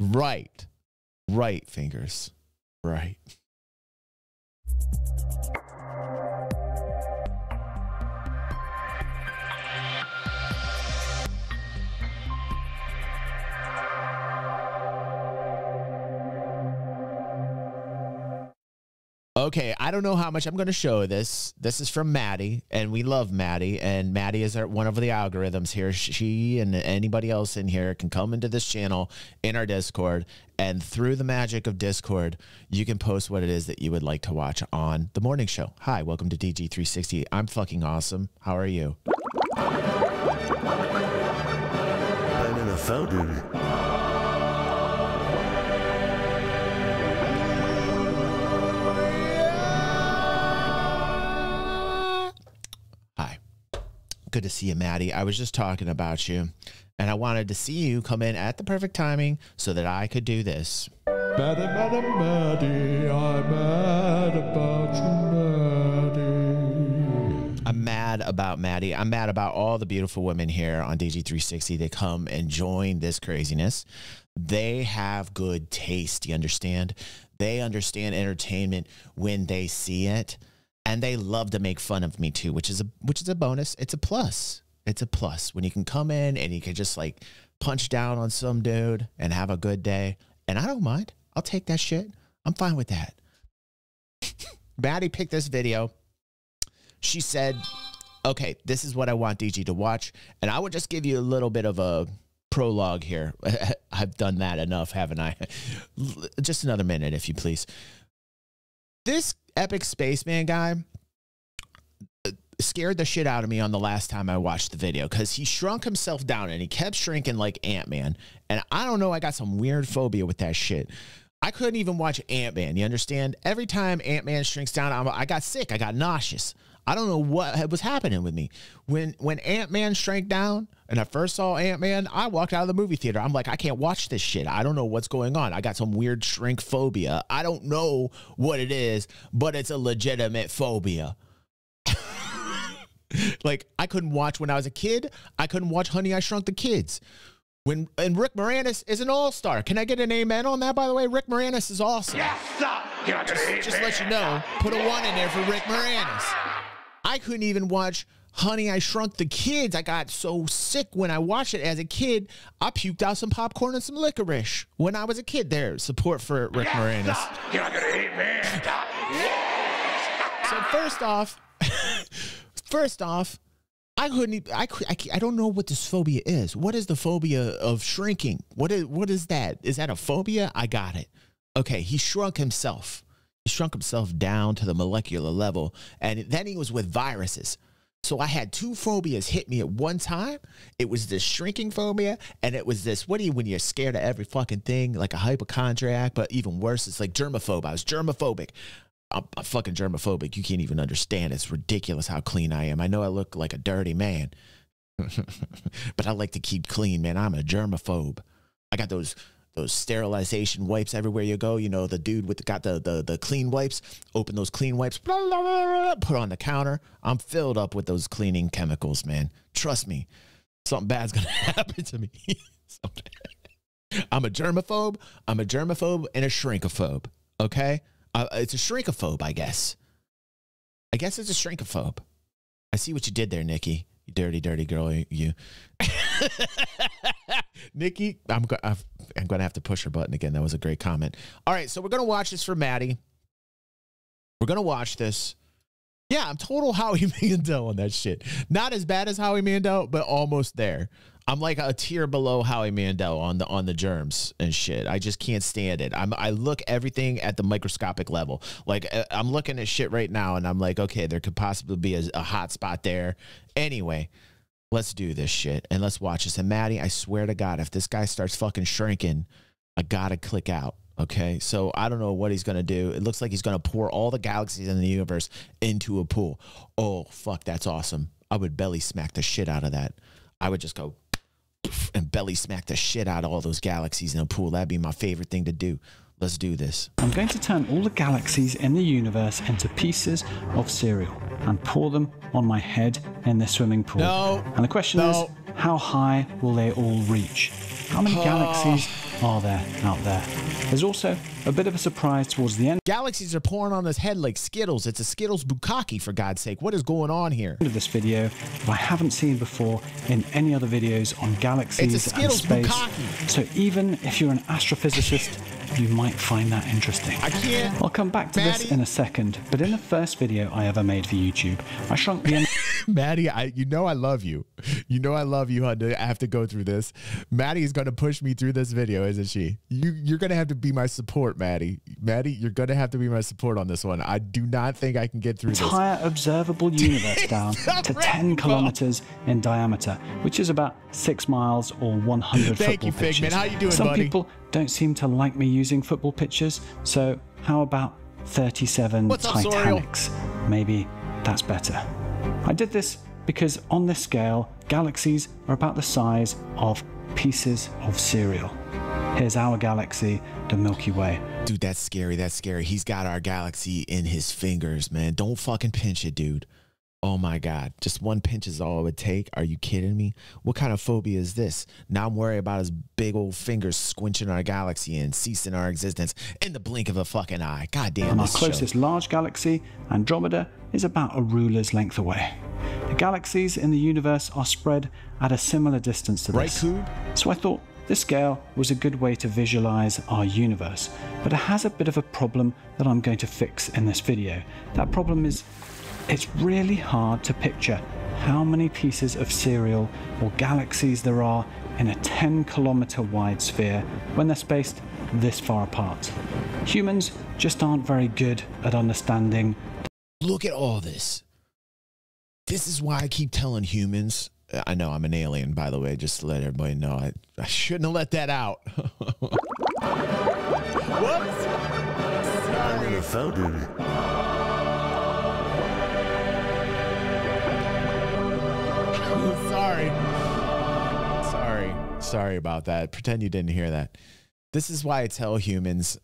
Right. Right, fingers. Right. Okay, I don't know how much I'm going to show this. This is from Madi, and we love Madi, and Madi is one of the algorithms here. She and anybody else in here can come into this channel in our Discord, and through the magic of Discord, you can post what it is that you would like to watch on the morning show. Hi, welcome to DG360. I'm fucking awesome. How are you? I'm in a fountain. Good to see you, Maddie. I was just talking about you, and I wanted to see you come in at the perfect timing so that I could do this. Maddie, Maddie, Maddie, I'm mad about you, Maddie. I'm mad about Maddie. I'm mad about all the beautiful women here on DG360 that come and join this craziness. They have good taste, you understand? They understand entertainment when they see it. And they love to make fun of me too, which is a bonus. It's a plus. It's a plus when you can come in and you can just like punch down on some dude and have a good day. And I don't mind. I'll take that shit. I'm fine with that. Maddie picked this video. She said, okay, this is what I want DG to watch. And I would just give you a little bit of a prologue here. I've done that enough, haven't I? Just another minute, if you please. This Epic Spaceman guy scared the shit out of me on the last time I watched the video because he shrunk himself down and he kept shrinking like Ant-Man. And I don't know, I got some weird phobia with that shit. I couldn't even watch Ant-Man, you understand? Every time Ant-Man shrinks down, I got sick, I got nauseous. I don't know what was happening with me. When Ant-Man shrank down and I first saw Ant-Man, I walked out of the movie theater. I'm like, I can't watch this shit. I don't know what's going on. I got some weird shrink phobia. I don't know what it is, but it's a legitimate phobia. Like, I couldn't watch when I was a kid. I couldn't watch Honey, I Shrunk the Kids. And Rick Moranis is an all-star. Can I get an amen on that, by the way? Rick Moranis is awesome. Yes, just let you know, put a 1 in there for Rick Moranis. I couldn't even watch Honey, I Shrunk the Kids. I got so sick when I watched it as a kid. I puked out some popcorn and some licorice when I was a kid. There, support for Rick Moranis. You're not gonna hate me. So first off, I don't know what this phobia is. What is the phobia of shrinking? What is that? Is that a phobia? I got it. Okay, he shrunk himself. He shrunk himself down to the molecular level, and then he was with viruses. So I had two phobias hit me at one time. It was this shrinking phobia, and it was this, when you're scared of every fucking thing, like a hypochondriac, but even worse, it's like germaphobe. I was germophobic. I'm fucking germophobic. You can't even understand. It's ridiculous how clean I am. I know I look like a dirty man, but I like to keep clean, man. I'm a germaphobe. I got those sterilization wipes everywhere you go. You know, the dude with the clean wipes. Open those clean wipes, blah, blah, blah, blah, put on the counter. I'm filled up with those cleaning chemicals, man. Trust me, something bad's gonna happen to me. I'm a germaphobe. I'm a germaphobe and a shrinkophobe. Okay, it's a shrinkophobe, I guess. I guess it's a shrinkophobe. I see what you did there, Nikki. You dirty, dirty girl, you. Nikki, I'm gonna have to push her button again. That was a great comment. All right, so we're gonna watch this for Maddie. We're gonna watch this. Yeah, I'm total Howie Mandel on that shit. Not as bad as Howie Mandel, but almost there. I'm like a tier below Howie Mandel on the germs and shit. I just can't stand it. I look everything at the microscopic level. Like, I'm looking at shit right now, and I'm like, okay, there could possibly be a hot spot there. Anyway, let's do this shit, and let's watch this. And Maddie, I swear to God, if this guy starts fucking shrinking, I gotta click out. Okay, so I don't know what he's gonna do. It looks like he's gonna pour all the galaxies in the universe into a pool. Oh, fuck, that's awesome. I would belly smack the shit out of that. I would just go and belly smack the shit out of all those galaxies in a pool. That'd be my favorite thing to do. Let's do this. I'm going to turn all the galaxies in the universe into pieces of cereal and pour them on my head in this swimming pool. No. And the question is, how high will they all reach? How many galaxies are there out there? There's also a bit of a surprise towards the end Galaxies are pouring on his head like Skittles. It's a Skittles bukkake, for God's sake. What is going on here? of this video that I haven't seen before in any other videos on galaxies It's a and Skittles space. bukkake. So even if you're an astrophysicist, you might find that interesting. I can't. I'll come back to this Maddie. in a second, but in the first video I ever made for YouTube, I shrunk the Maddie, you know I love you. You know I love you, honey. I have to go through this. Maddie is going to push me through this video, isn't she? You're going to have to be my support, Maddie. Maddie, you're going to have to be my support on this one. I do not think I can get through this. entire observable universe down to 10 kilometers in diameter, which is about 6 miles or 100 Thank you, football pitches. Figment. How you doing, Some buddy? people don't seem to like me using football pitches, so how about 37 What's up, Soriel? Titanics? Maybe that's better. I did this because on this scale, galaxies are about the size of pieces of cereal. Here's our galaxy, the Milky Way. Dude, that's scary. That's scary. He's got our galaxy in his fingers, man. Don't fucking pinch it, dude. Oh my God. Just one pinch is all it would take. Are you kidding me? What kind of phobia is this? Now I'm worried about his big old fingers squinching our galaxy and ceasing our existence in the blink of a fucking eye. God damn, And our this closest large galaxy, Andromeda, is about a ruler's length away. The galaxies in the universe are spread at a similar distance to Right, this. Coob? So I thought this scale was a good way to visualize our universe, but it has a bit of a problem that I'm going to fix in this video. That problem is it's really hard to picture how many pieces of cereal or galaxies there are in a 10-kilometer wide sphere when they're spaced this far apart. Humans just aren't very good at understanding. Look at all this. This is why I keep telling humans. I know I'm an alien, by the way, just to let everybody know. I shouldn't have let that out. Whoops. I'm in a fountain. Sorry about that. Pretend you didn't hear that. This is why I tell humans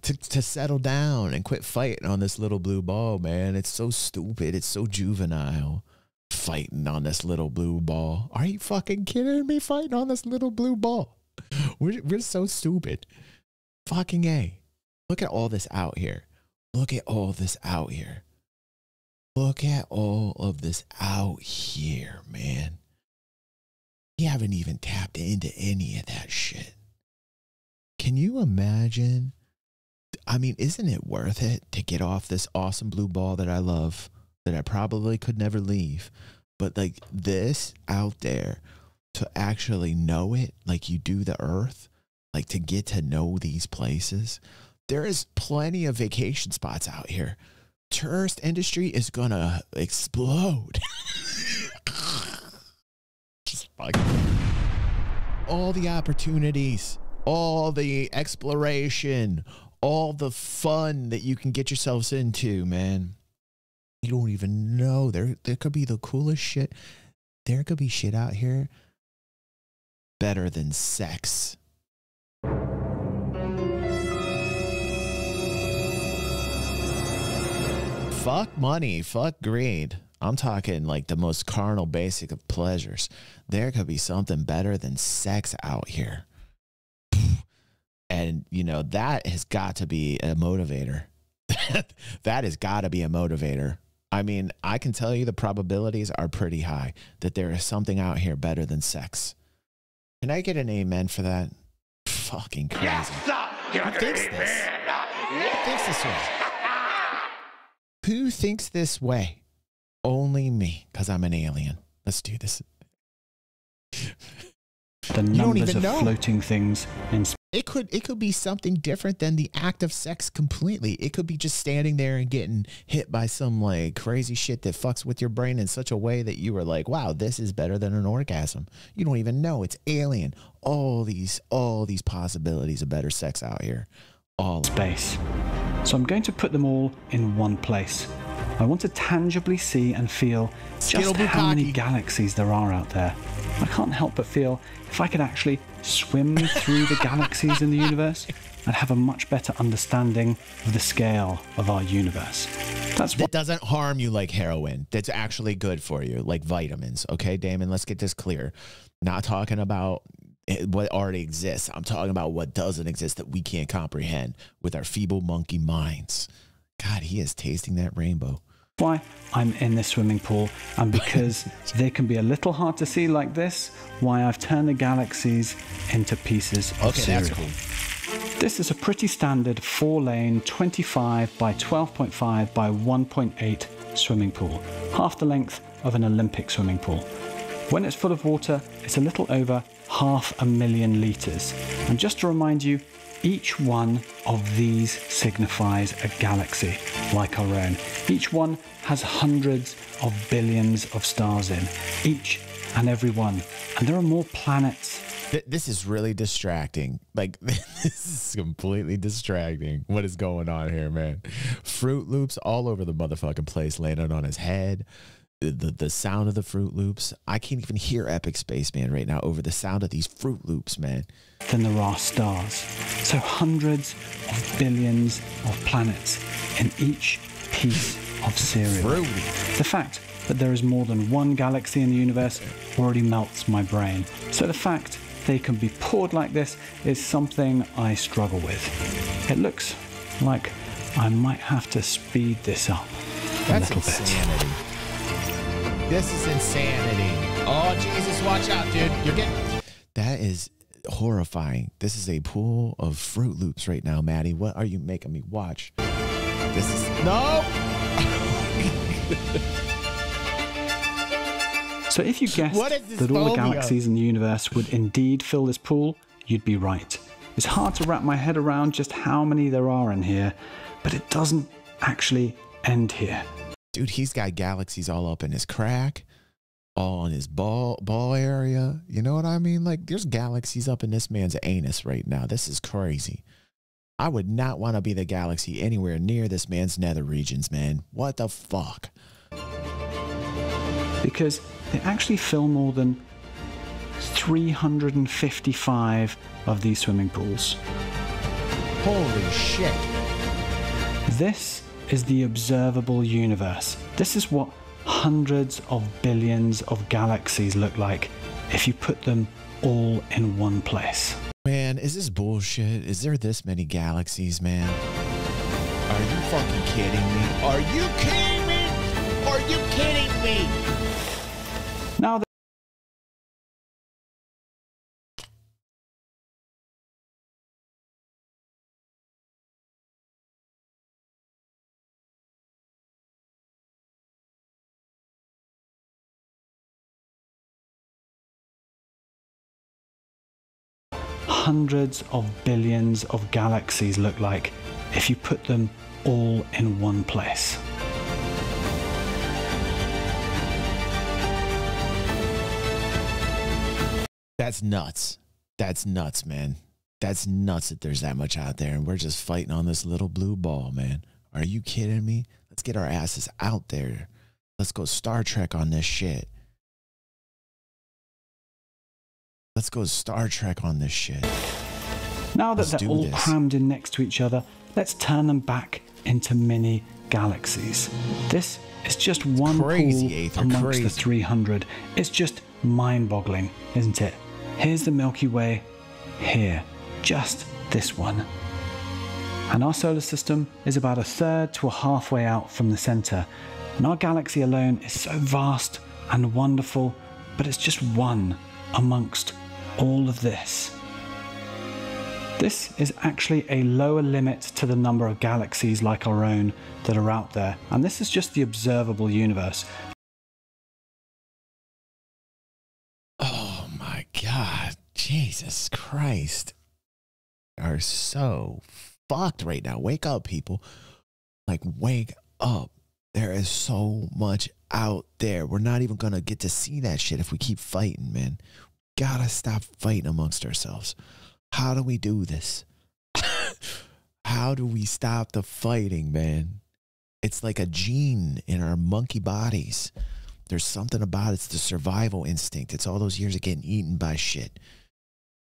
to settle down and quit fighting on this little blue ball, man. It's so stupid. It's so juvenile. Fighting on this little blue ball. Are you fucking kidding me? Fighting on this little blue ball. We're so stupid. Fucking A. Look at all this out here. Look at all this out here. Look at all of this out here, man. You haven't even tapped into any of that shit. Can you imagine? I mean, isn't it worth it to get off this awesome blue ball that I love, that I probably could never leave? But like this out there, to actually know it like you do the earth, like to get to know these places, there is plenty of vacation spots out here. Tourist industry is gonna explode. Just fucking all the opportunities, all the exploration, all the fun that you can get yourselves into, man. You don't even know. There could be the coolest shit. There could be shit out here better than sex. Fuck money, fuck greed. I'm talking like the most carnal basic of pleasures. There could be something better than sex out here. And, you know, that has got to be a motivator. That has got to be a motivator. I mean, I can tell you the probabilities are pretty high that there is something out here better than sex. Can I get an amen for that? Fucking crazy. Who thinks this? Who thinks this way? Who thinks this way? Only me, because I'm an alien. Let's do this. The numbers of floating things in space. It could be something different than the act of sex completely. It could be just standing there and getting hit by some like crazy shit that fucks with your brain in such a way that you were like, wow, this is better than an orgasm. You don't even know. It's alien. All these possibilities of better sex out here. All Space. So I'm going to put them all in one place. I want to tangibly see and feel just how many galaxies there are out there. I can't help but feel if I could actually swim through the galaxies in the universe, I'd have a much better understanding of the scale of our universe. That doesn't harm you like heroin. That's actually good for you, like vitamins. Okay, Damon, let's get this clear. Not talking about what already exists. I'm talking about what doesn't exist that we can't comprehend with our feeble monkey minds. God, he is tasting that rainbow. Why I'm in this swimming pool, and because they can be a little hard to see like this, why I've turned the galaxies into pieces of cereal. That's cool. This is a pretty standard 4-lane 25 by 12.5 by 1.8 swimming pool, half the length of an Olympic swimming pool. When it's full of water, it's a little over 500,000 litres. And just to remind you, each one of these signifies a galaxy like our own. Each one has hundreds of billions of stars in, each and every one. And there are more planets. This is really distracting. Like, this is completely distracting. What is going on here, man? Fruit Loops all over the motherfucking place, landing on his head. The sound of the Fruit Loops. I can't even hear Epic Spaceman right now over the sound of these Fruit Loops, man. Than there are stars. So hundreds of billions of planets in each piece of cereal. Fruity. The fact that there is more than one galaxy in the universe already melts my brain. So the fact they can be poured like this is something I struggle with. It looks like I might have to speed this up a little insanity. bit. This is insanity. Oh, Jesus, watch out, dude. You're getting... That is horrifying. This is a pool of Fruit Loops right now, Maddie. What are you making me watch? This is... No! So if you guessed that all the galaxies in the universe would indeed fill this pool, you'd be right. It's hard to wrap my head around just how many there are in here, but it doesn't actually end here. Dude, he's got galaxies all up in his crack, all in his ball area. You know what I mean? Like, there's galaxies up in this man's anus right now. This is crazy. I would not want to be the galaxy anywhere near this man's nether regions, man. What the fuck? Because they actually fill more than 355 of these swimming pools. Holy shit. This is the observable universe. This is what hundreds of billions of galaxies look like if you put them all in one place. Man, is this bullshit? Is there this many galaxies, man? Are you fucking kidding me? Are you kidding me? Are you kidding me? Now hundreds of billions of galaxies look like if you put them all in one place. That's nuts. That's nuts, man. That's nuts that there's that much out there and we're just fighting on this little blue ball, man. Are you kidding me? Let's get our asses out there. Let's go Star Trek on this shit. Let's go Star Trek on this shit. Now that they're all crammed in next to each other, let's turn them back into mini galaxies. This is just one pool amongst the 300. It's just mind-boggling, isn't it? Here's the Milky Way, here, just this one. And our solar system is about a third to a halfway out from the center. And our galaxy alone is so vast and wonderful, but it's just one amongst all of this. This is actually a lower limit to the number of galaxies like our own that are out there, and this is just the observable universe. Oh my God, Jesus Christ. We are so fucked right now. Wake up, people. Like, wake up. There is so much out there. We're not even gonna get to see that shit if we keep fighting, man. Gotta stop fighting amongst ourselves. How do we do this? How do we stop the fighting, man? It's like a gene in our monkey bodies. There's something about it. It's the survival instinct. It's all those years of getting eaten by shit.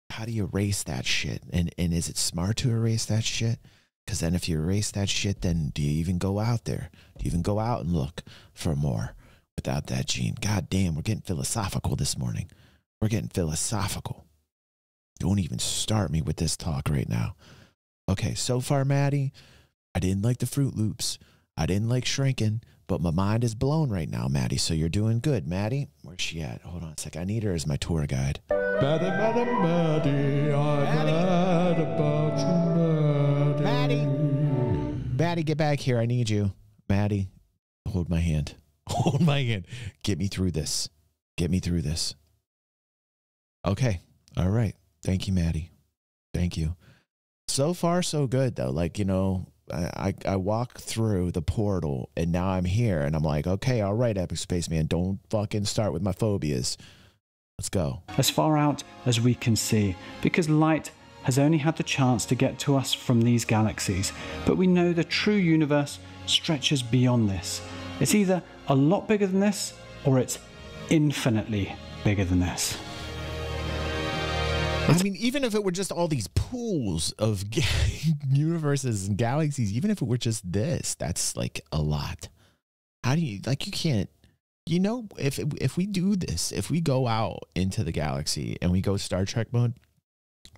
How do you erase that shit? And is it smart to erase that shit? Because then if you erase that shit, then do you even go out there? Do you even go out and look for more without that gene? God damn, we're getting philosophical this morning. We're getting philosophical. Don't even start me with this talk right now. Okay, so far, Maddie, I didn't like the Fruit Loops. I didn't like shrinking, but my mind is blown right now, Maddie. So you're doing good. Maddie, where's she at? Hold on a sec. I need her as my tour guide. Maddie, Maddie, Maddie, I'm mad about you, Maddie. Maddie, get back here. I need you. Maddie, hold my hand. Hold my hand. Get me through this. Get me through this. Okay. All right. Thank you, Maddie. Thank you. So far, so good, though. Like, you know, I walked through the portal and now I'm here and I'm like, okay, all right, Epic Spaceman, don't fucking start with my phobias. Let's go. As far out as we can see, because light has only had the chance to get to us from these galaxies, but we know the true universe stretches beyond this. It's either a lot bigger than this or it's infinitely bigger than this. I mean, even if it were just all these pools of universes and galaxies, even if it were just this, that's like a lot. How do you, like, you can't, you know, if we do this, if we go out into the galaxy and we go Star Trek mode,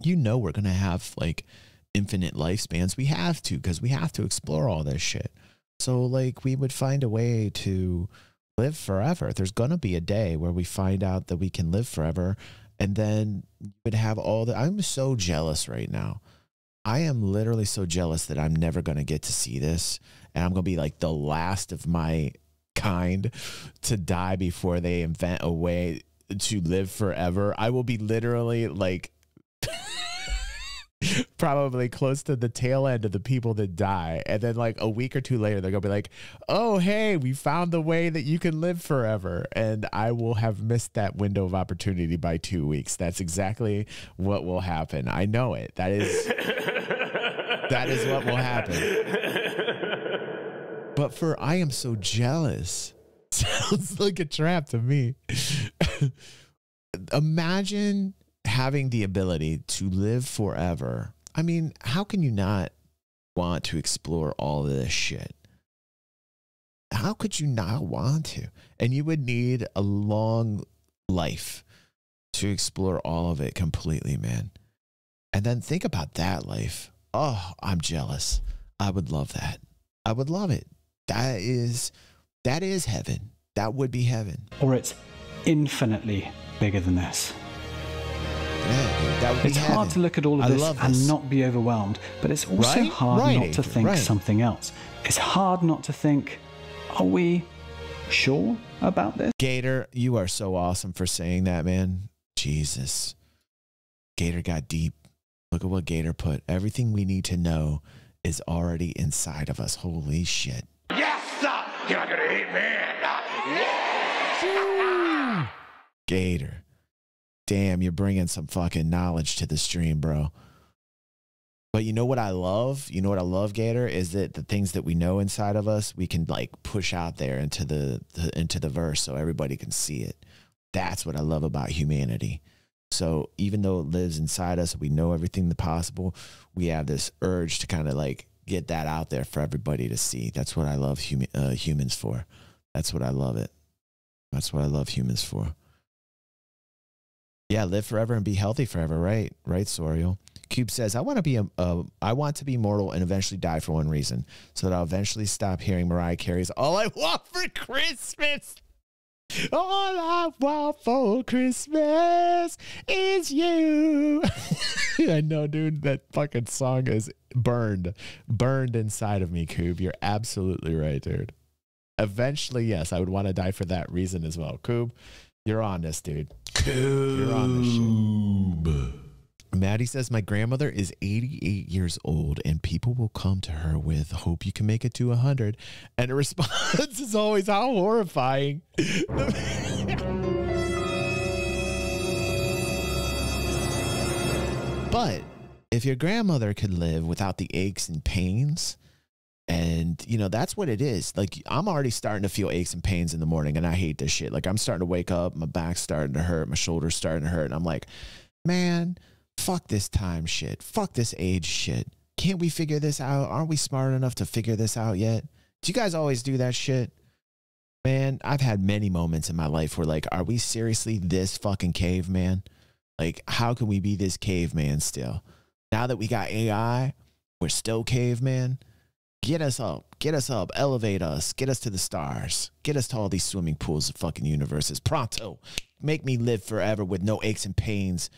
you know, we're going to have like infinite lifespans. We have to, because we have to explore all this shit. So like we would find a way to live forever. There's going to be a day where we find out that we can live forever. And then you would have all the, I'm so jealous right now. I am literally so jealous that I'm never going to get to see this. And I'm going to be like the last of my kind to die before they invent a way to live forever. I will be literally like probably close to the tail end of the people that die. And then like a week or two later, they're going to be like, oh, hey, we found the way that you can live forever. And I will have missed that window of opportunity by 2 weeks. That's exactly what will happen. I know it. That is what will happen. But for I am so jealous. Sounds like a trap to me. Imagine having the ability to live forever. I mean, how can you not want to explore all of this shit? How could you not want to? And you would need a long life to explore all of it completely, man. And then think about that life. Oh, I'm jealous. I would love that. I would love it. That is heaven. That would be heaven. Or it's infinitely bigger than this. Yeah, that would be it's heaven. hard to look at all of this and not be overwhelmed, but it's also hard not to think something else. It's hard not to think, are we sure about this? Gator, you are so awesome for saying that, man. Jesus. Gator got deep. Look at what Gator put. Everything we need to know is already inside of us. Holy shit. Yes, sir. You're not gonna hate me. Yeah. Gator. Damn, you're bringing some fucking knowledge to the stream, bro. But you know what I love? You know what I love, Gator? Is that the things that we know inside of us, we can like push out there into the verse so everybody can see it. That's what I love about humanity. So even though it lives inside us, we know everything possible, we have this urge to kind of like get that out there for everybody to see. That's what I love humans for. That's what I love it. That's what I love humans for. Yeah, live forever and be healthy forever, right? Right, Soriel. Cube says, I want to be mortal and eventually die for one reason, so that I'll eventually stop hearing Mariah Carey's All I Want for Christmas. All I want for Christmas is you. I know, dude, that fucking song is burned inside of me, Cube. You're absolutely right, dude. Eventually, yes, I would want to die for that reason as well. Cube, you're on this, dude. You're on this shit. Maddie says, my grandmother is 88 years old and people will come to her with, hope you can make it to 100. And her response is always, how horrifying. But if your grandmother could live without the aches and pains, and, you know, that's what it is. Like, I'm already starting to feel aches and pains in the morning, and I hate this shit. Like, I'm starting to wake up, my back's starting to hurt, my shoulder's starting to hurt, and I'm like, man, fuck this time shit. Fuck this age shit. Can't we figure this out? Aren't we smart enough to figure this out yet? Do you guys always do that shit? Man, I've had many moments in my life where, like, are we seriously this fucking caveman? Like, how can we be this caveman still? Now that we got AI, we're still caveman. Get us up, elevate us, get us to the stars, get us to all these swimming pools of fucking universes. Pronto, make me live forever with no aches and pains.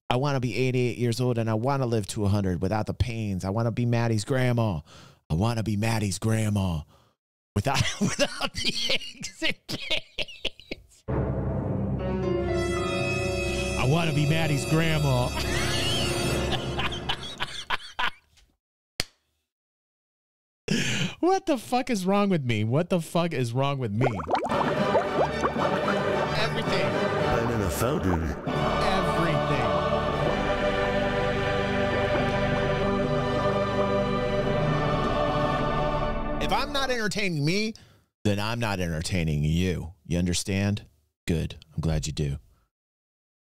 I want to be 88 years old and I want to live to 100 without the pains. I want to be Maddie's grandma. I want to be Maddie's grandma without the aches and pains. I want to be Maddie's grandma. What the fuck is wrong with me? What the fuck is wrong with me? Everything. I'm in a fountain. Everything. If I'm not entertaining me, then I'm not entertaining you. You understand? Good. I'm glad you do.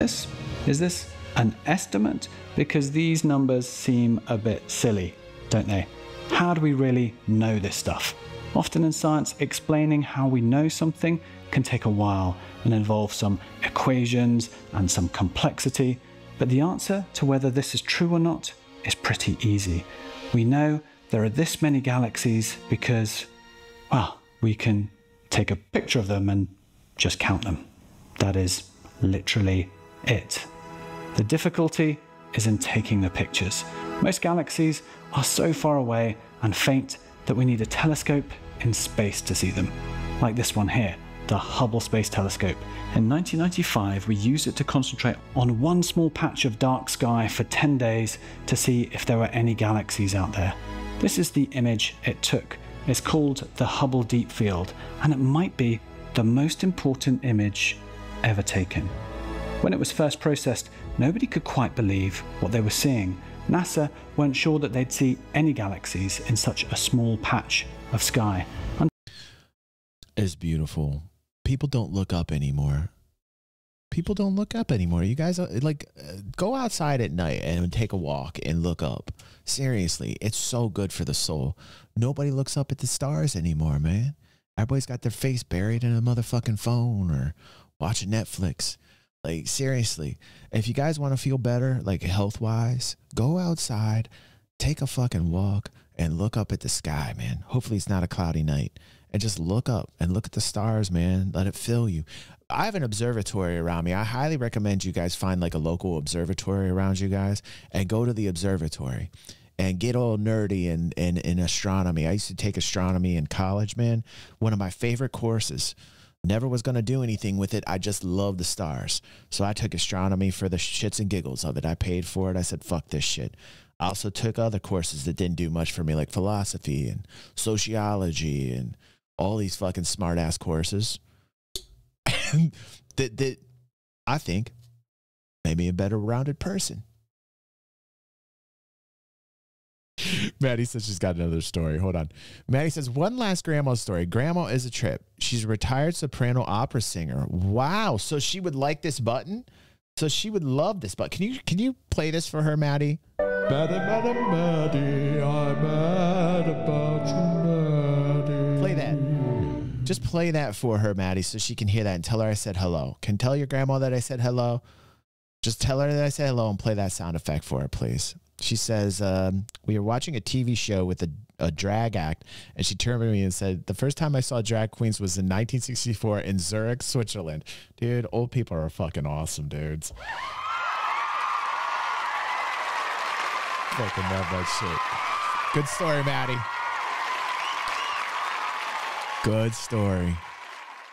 Is this an estimate? Because these numbers seem a bit silly, don't they? How do we really know this stuff? Often in science, explaining how we know something can take a while and involve some equations and some complexity. But the answer to whether this is true or not is pretty easy. We know there are this many galaxies because, well, we can take a picture of them and just count them. That is literally it. The difficulty is in taking the pictures. Most galaxies are so far away and faint that we need a telescope in space to see them. Like this one here, the Hubble Space Telescope. In 1995, we used it to concentrate on one small patch of dark sky for 10 days to see if there were any galaxies out there. This is the image it took. It's called the Hubble Deep Field, and it might be the most important image ever taken. When it was first processed, nobody could quite believe what they were seeing. NASA weren't sure that they'd see any galaxies in such a small patch of sky. It's beautiful. People don't look up anymore. People don't look up anymore. You guys, like, go outside at night and take a walk and look up. Seriously, it's so good for the soul. Nobody looks up at the stars anymore, man. Everybody's got their face buried in a motherfucking phone or watching Netflix. Like, seriously, if you guys want to feel better, like health-wise, go outside, take a fucking walk, and look up at the sky, man. Hopefully it's not a cloudy night. And just look up and look at the stars, man. Let it fill you. I have an observatory around me. I highly recommend you guys find like a local observatory around you guys and go to the observatory and get all nerdy in astronomy. I used to take astronomy in college, man. One of my favorite courses. Never was going to do anything with it. I just love the stars. So I took astronomy for the shits and giggles of it. I paid for it. I said, fuck this shit. I also took other courses that didn't do much for me, like philosophy and sociology and all these fucking smart ass courses that I think made me a better rounded person. Maddie says she's got another story. Hold on. Maddie says, one last grandma story. Grandma is a trip. She's a retired soprano opera singer. Wow. So she would like this button? So she would love this button. Can you play this for her, Maddie? Maddie, I'm mad about you, Maddie. Play that. Just play that for her, Maddie, so she can hear that and tell her I said hello. Can tell your grandma that I said hello? Just tell her that I said hello and play that sound effect for her, please. She says, we were watching a TV show with a drag act, and she turned to me and said, the first time I saw drag queens was in 1964 in Zurich, Switzerland. Dude, old people are fucking awesome, dudes. Fucking love that shit. Good story, Maddie. Good story.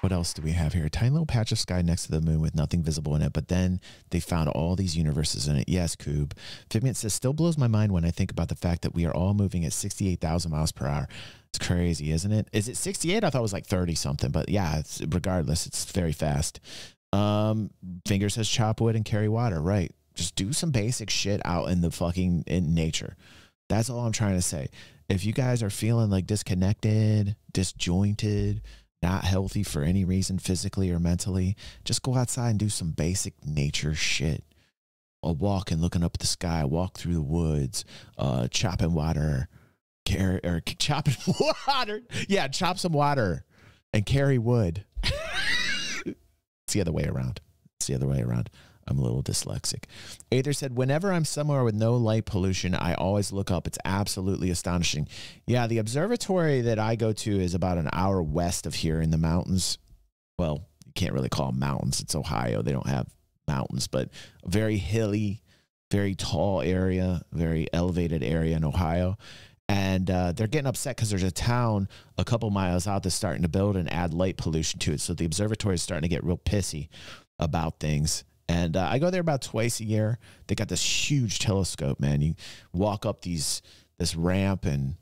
What else do we have here? A tiny little patch of sky next to the moon with nothing visible in it, but then they found all these universes in it. Yes, Coob. Figment says, still blows my mind when I think about the fact that we are all moving at 68,000 miles per hour. It's crazy, isn't it? Is it 68? I thought it was like 30 something, but yeah, regardless, it's very fast. Finger says, chop wood and carry water. Right. Just do some basic shit out in the fucking nature. That's all I'm trying to say. If you guys are feeling like disconnected, disjointed, not healthy for any reason, physically or mentally, just go outside and do some basic nature shit. A walk and looking up at the sky, walk through the woods, chopping water, chopping water. Yeah, chop some water and carry wood. It's the other way around. It's the other way around. I'm a little dyslexic. Aether said, whenever I'm somewhere with no light pollution, I always look up. It's absolutely astonishing. Yeah, the observatory that I go to is about an hour west of here in the mountains. Well, you can't really call them mountains. It's Ohio. They don't have mountains, but a very hilly, very tall area, very elevated area in Ohio. And they're getting upset because there's a town a couple miles out that's starting to build and add light pollution to it. So the observatory is starting to get real pissy about things. And I go there about twice a year. They got this huge telescope, man. You walk up this ramp, and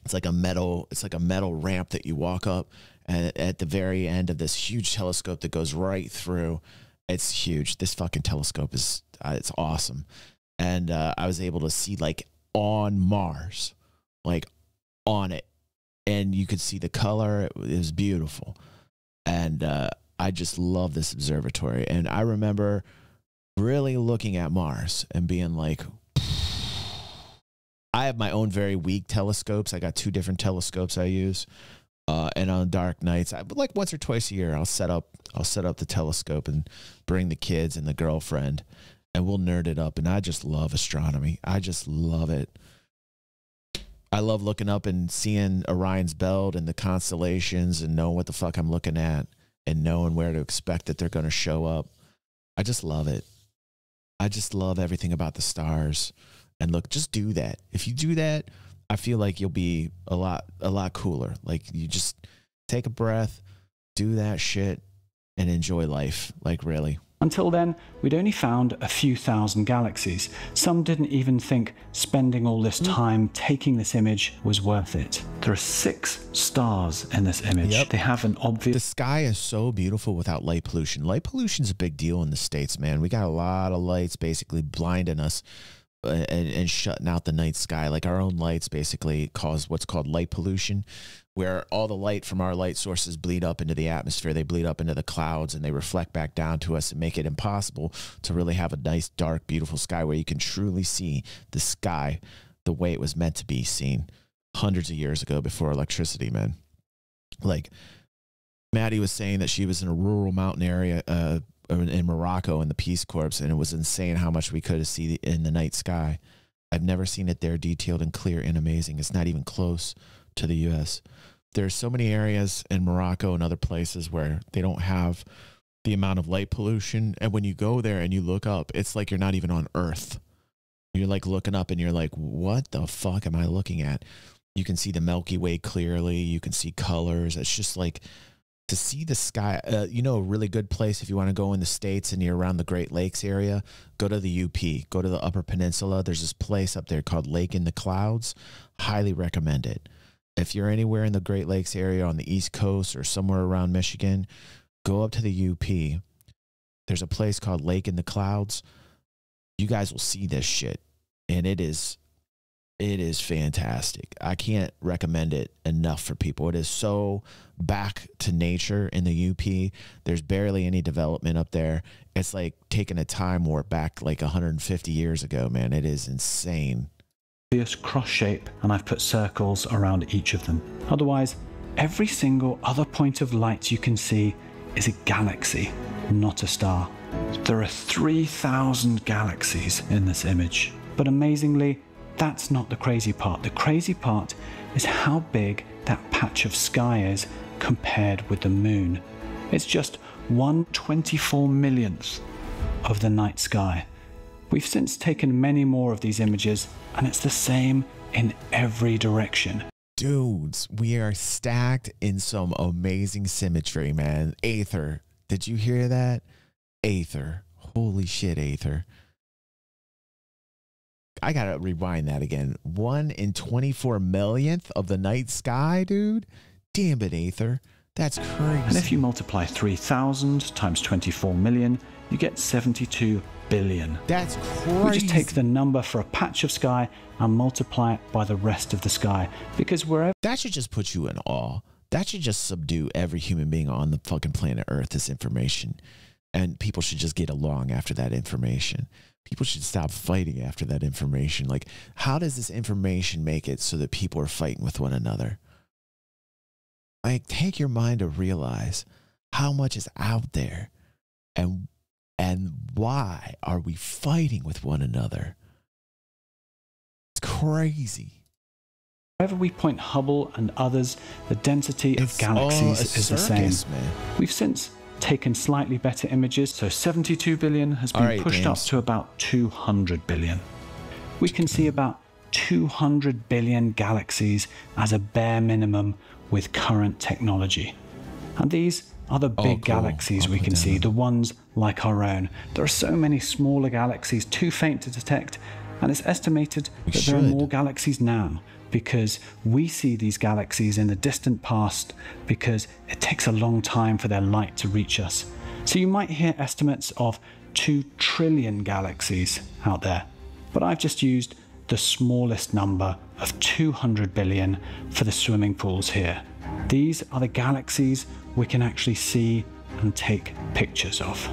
it's like a metal ramp that you walk up. And at the very end of this huge telescope that goes right through, it's huge. This fucking telescope is it's awesome. And I was able to see like on Mars, like on it, and you could see the color. It was beautiful. And I just love this observatory. And I remember really looking at Mars and being like, I have my own very weak telescopes. I got 2 different telescopes I use. And on dark nights, like once or twice a year, I'll set up the telescope and bring the kids and the girlfriend, and we'll nerd it up. And I just love astronomy. I just love it. I love looking up and seeing Orion's belt and the constellations and knowing what the fuck I'm looking at and knowing where to expect that they're going to show up. I just love it. I just love everything about the stars. And look, just do that. If you do that, I feel like you'll be a lot cooler. Like, you just take a breath, do that shit, and enjoy life. Like, really. Until then, we'd only found a few thousand galaxies. Some didn't even think spending all this time taking this image was worth it. There are 6 stars in this image. Yep. They have an obvious... The sky is so beautiful without light pollution. Light pollution is a big deal in the States, man. We got a lot of lights basically blinding us and shutting out the night sky. Like, our own lights basically cause what's called light pollution, where all the light from our light sources bleed up into the atmosphere. They bleed up into the clouds, and they reflect back down to us and make it impossible to really have a nice, dark, beautiful sky where you can truly see the sky the way it was meant to be seen hundreds of years ago before electricity, man. Like, Madi was saying that she was in a rural mountain area in Morocco in the Peace Corps, and it was insane how much we could see in the night sky. I've never seen it there detailed and clear and amazing. It's not even close to the U.S. There's so many areas in Morocco and other places where they don't have the amount of light pollution, and when you go there and you look up, it's like you're not even on Earth. You're like looking up and you're like, what the fuck am I looking at? You can see the Milky Way clearly. You can see colors. It's just like, to see the sky, you know, a really good place if you want to go in the States and you're around the Great Lakes area, go to the UP, go to the Upper Peninsula. There's this place up there called Lake in the Clouds. Highly recommend it. If you're anywhere in the Great Lakes area on the East Coast or somewhere around Michigan, go up to the UP. There's a place called Lake in the Clouds. You guys will see this shit, and it is fantastic. I can't recommend it enough for people. It is so back to nature in the UP. There's barely any development up there. It's like taking a time warp back like 150 years ago, man. It is insane. Cross shape, and I've put circles around each of them. Otherwise, every single other point of light you can see is a galaxy, not a star. There are 3,000 galaxies in this image. But amazingly, that's not the crazy part. The crazy part is how big that patch of sky is compared with the moon. It's just 1/24 millionth of the night sky. We've since taken many more of these images, and it's the same in every direction. Dudes, we are stacked in some amazing symmetry, man. Aether, did you hear that? Aether. Holy shit, Aether. I gotta rewind that again. 1/24 millionth of the night sky, dude. Damn it, Aether. That's crazy. And if you multiply 3,000 times 24 million, you get 72 billion. That's crazy. We just take the number for a patch of sky and multiply it by the rest of the sky. Because wherever... That should just put you in awe. That should just subdue every human being on the fucking planet Earth, this information. And people should just get along after that information. People should stop fighting after that information. Like, how does this information make it so that people are fighting with one another? Like, take your mind to realize how much is out there and And why are we fighting with one another? It's crazy. Wherever we point Hubble and others, the density of galaxies is the same. Man. We've since taken slightly better images, so 72 billion has been pushed up to about 200 billion. We can see about 200 billion galaxies as a bare minimum with current technology. And these are the big galaxies we can see, the ones like our own. There are so many smaller galaxies, too faint to detect, and it's estimated that there are more galaxies now because we see these galaxies in the distant past because it takes a long time for their light to reach us. So you might hear estimates of 2 trillion galaxies out there, but I've just used the smallest number of 200 billion for the swimming pools here. These are the galaxies we can actually see and take pictures of.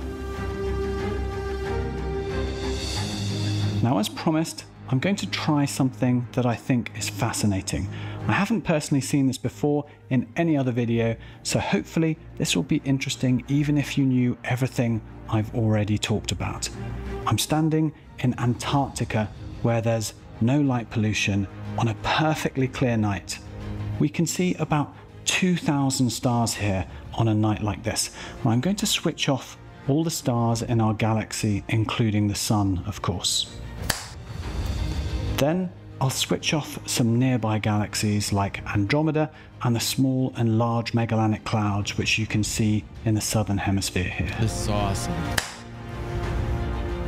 Now, as promised, I'm going to try something that I think is fascinating. I haven't personally seen this before in any other video, so hopefully this will be interesting even if you knew everything I've already talked about. I'm standing in Antarctica where there's no light pollution on a perfectly clear night. We can see about 2,000 stars here on a night like this. And I'm going to switch off all the stars in our galaxy, including the sun, of course. Then I'll switch off some nearby galaxies like Andromeda and the small and large Magellanic Clouds, which you can see in the southern hemisphere here. This is awesome.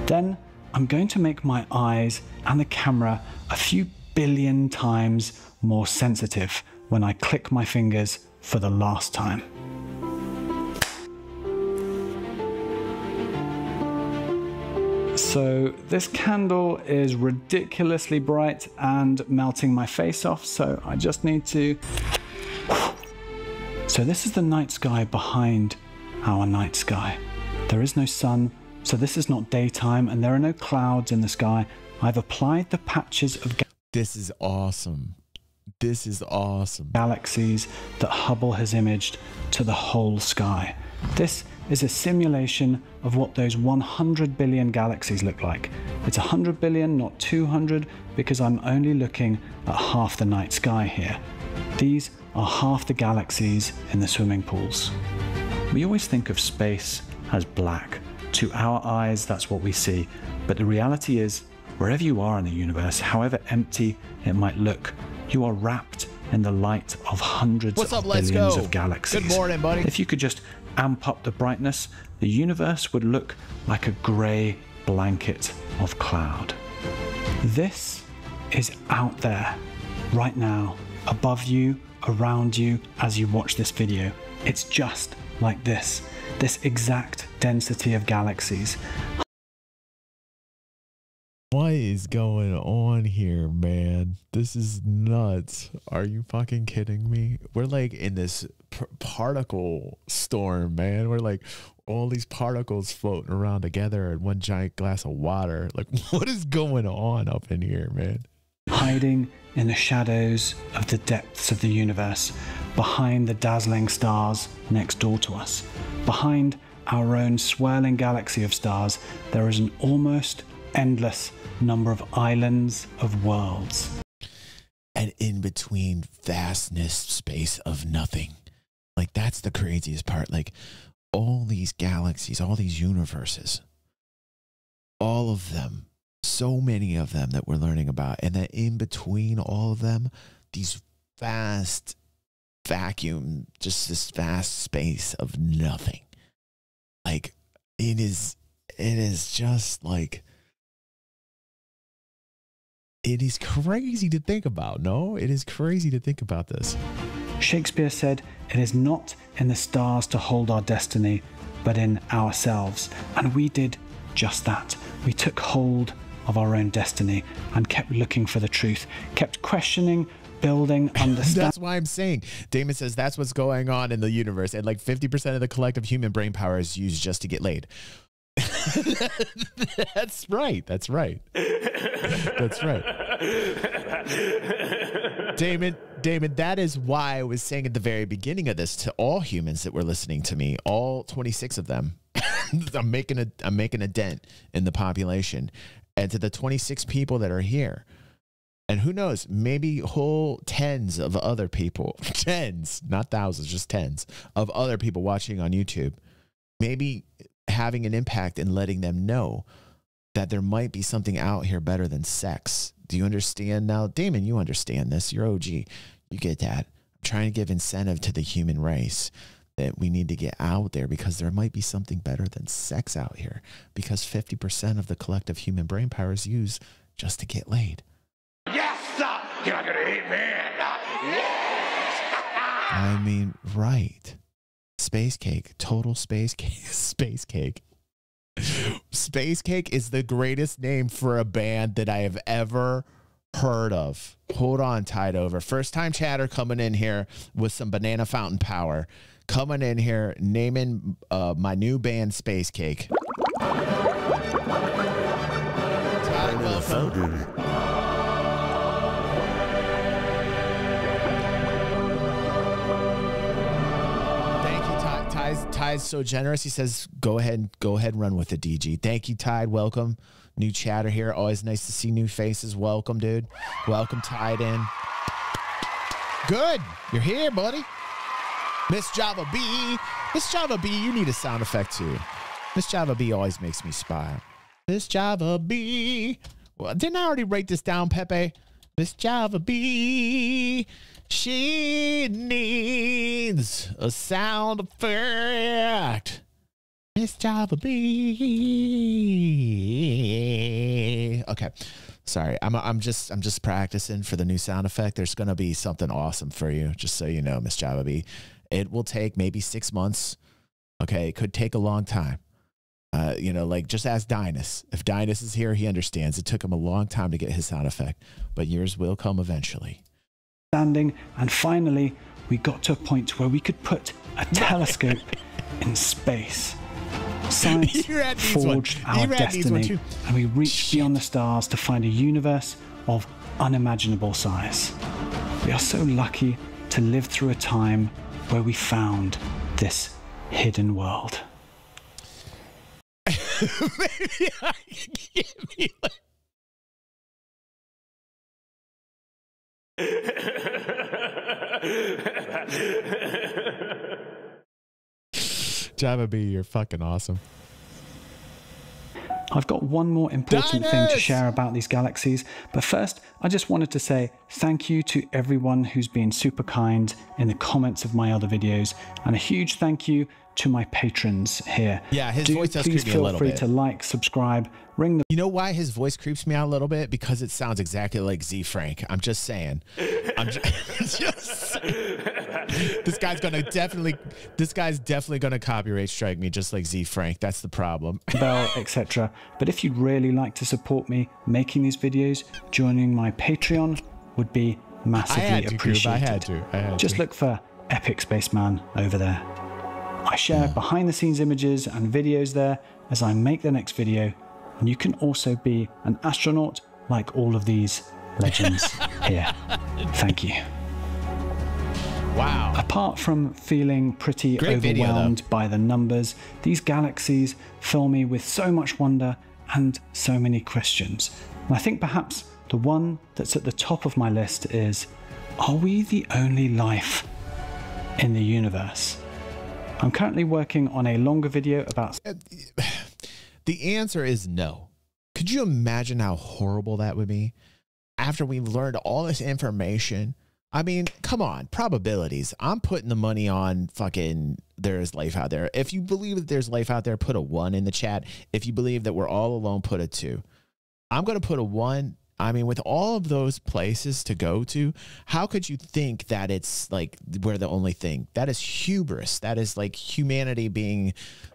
Then I'm going to make my eyes and the camera a few billion times more sensitive when I click my fingers for the last time. So this candle is ridiculously bright and melting my face off, so I just need to... So this is the night sky behind our night sky. There is no sun, so this is not daytime, and there are no clouds in the sky. I've applied the patches of... This is awesome. This is awesome. Galaxies that Hubble has imaged to the whole sky. This is a simulation of what those 100 billion galaxies look like. It's 100 billion, not 200, because I'm only looking at half the night sky here. These are half the galaxies in the swimming pools. We always think of space as black. To our eyes, that's what we see. But the reality is, wherever you are in the universe, however empty it might look, you are wrapped in the light of hundreds of billions of galaxies. Good morning, buddy. If you could just amp up the brightness, the universe would look like a grey blanket of cloud. This is out there, right now, above you, around you, as you watch this video. It's just like this exact density of galaxies. What is going on here, man? This is nuts. Are you fucking kidding me? We're like in this particle storm, man. We're like all these particles floating around together in one giant glass of water. Like, what is going on up in here, man? Hiding in the shadows of the depths of the universe, behind the dazzling stars next door to us, behind our own swirling galaxy of stars, there is an almost endless number of islands of worlds. And in between vastness, space of nothing. Like, that's the craziest part. Like, all these galaxies, all these universes, all of them, so many of them that we're learning about. And then in between all of them, these vast vacuum, just this vast space of nothing. Like, it is just like, it is crazy to think about, no? It is crazy to think about this. Shakespeare said, "It is not in the stars to hold our destiny, but in ourselves." And we did just that. We took hold of our own destiny and kept looking for the truth, kept questioning, building, understanding. That's why I'm saying, Damon says that's what's going on in the universe. And like 50% of the collective human brain power is used just to get laid. That's right. That's right. That's right. Damon, that is why I was saying at the very beginning of this to all humans that were listening to me, all 26 of them. I'm making a dent in the population. And to the 26 people that are here, and who knows, maybe whole tens of other people, tens, not thousands, just tens of other people watching on YouTube, maybe having an impact in letting them know that there might be something out here better than sex. Do you understand now? Damon, you understand this. You're OG. You get that. I'm trying to give incentive to the human race that we need to get out there because there might be something better than sex out here, because 50% of the collective human brain power is used just to get laid. Yes, sir. You're not gonna eat man. Yes. I mean, right. Space cake, total space cake, space cake. Space Cake is the greatest name for a band that I have ever heard of. Hold on, Tide Over. First time chatter coming in here with some banana fountain power. Coming in here, naming my new band Space Cake. Tide, welcome. Tide's so generous. He says, go ahead and run with it, DG. Thank you, Tide. Welcome. New chatter here. Always nice to see new faces. Welcome, dude. Welcome, Tide in. Good. You're here, buddy. Miss Java B. Miss Java B, you need a sound effect too. Miss Java B always makes me smile. Miss Java B. Well, didn't I already write this down, Pepe? Miss Java B. She needs a sound effect. Miss Java B. Okay. Sorry. I'm just practicing for the new sound effect. There's gonna be something awesome for you, just so you know, Miss Java B. It will take maybe 6 months. Okay, it could take a long time. You know, like just ask Dinus. If Dinus is here, he understands. It took him a long time to get his sound effect, but yours will come eventually. Standing, and finally, we got to a point where we could put a telescope in space. Science forged our destiny, and we reached beyond the stars to find a universe of unimaginable size. We are so lucky to live through a time where we found this hidden world. Maybe I can give me like... Java B, you're fucking awesome. I've got one more important thing to share about these galaxies, but first I just wanted to say thank you to everyone who's been super kind in the comments of my other videos, and a huge thank you to my patrons here. Yeah, his voice does creep me a little bit. Please feel free to like, subscribe, ring the... You know why his voice creeps me out a little bit? Because it sounds exactly like Z Frank. I'm just saying. I'm just this guy's definitely gonna copyright strike me just like Z Frank. That's the problem. Bell, etc. But if you'd really like to support me making these videos, joining my Patreon would be massively appreciated. I had to. Just look for Epic Spaceman over there. I share behind the scenes images and videos there as I make the next video, and you can also be an astronaut like all of these legends here. Thank you. Wow. Apart from feeling pretty overwhelmed by the numbers, these galaxies fill me with so much wonder and so many questions. And I think perhaps the one that's at the top of my list is, are we the only life in the universe? I'm currently working on a longer video about... The answer is no. Could you imagine how horrible that would be? After we learned all this information, I mean, come on, probabilities. I'm putting the money on fucking there's life out there. If you believe that there's life out there, put a 1 in the chat. If you believe that we're all alone, put a 2. I'm going to put a 1. I mean, with all of those places to go to, how could you think that it's like we're the only thing? That is hubris. That is like humanity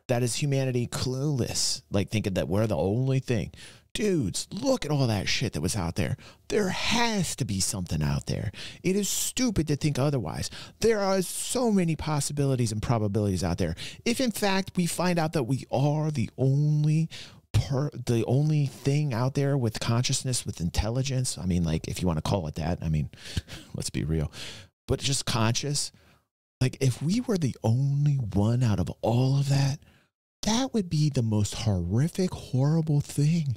clueless. Like thinking that we're the only thing. Dudes, look at all that shit that was out there. There has to be something out there. It is stupid to think otherwise. There are so many possibilities and probabilities out there. If in fact we find out that we are the only thing out there with consciousness, with intelligence, I mean, like, if you want to call it that, I mean, let's be real, but just conscious, like, if we were the only one out of all of that, That would be the most horrific, horrible thing.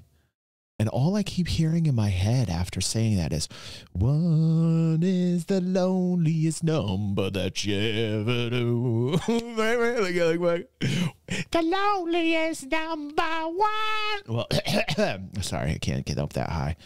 And all I keep hearing in my head after saying that is, one is the loneliest number that you ever do. The loneliest number one. Well, sorry, I can't get up that high.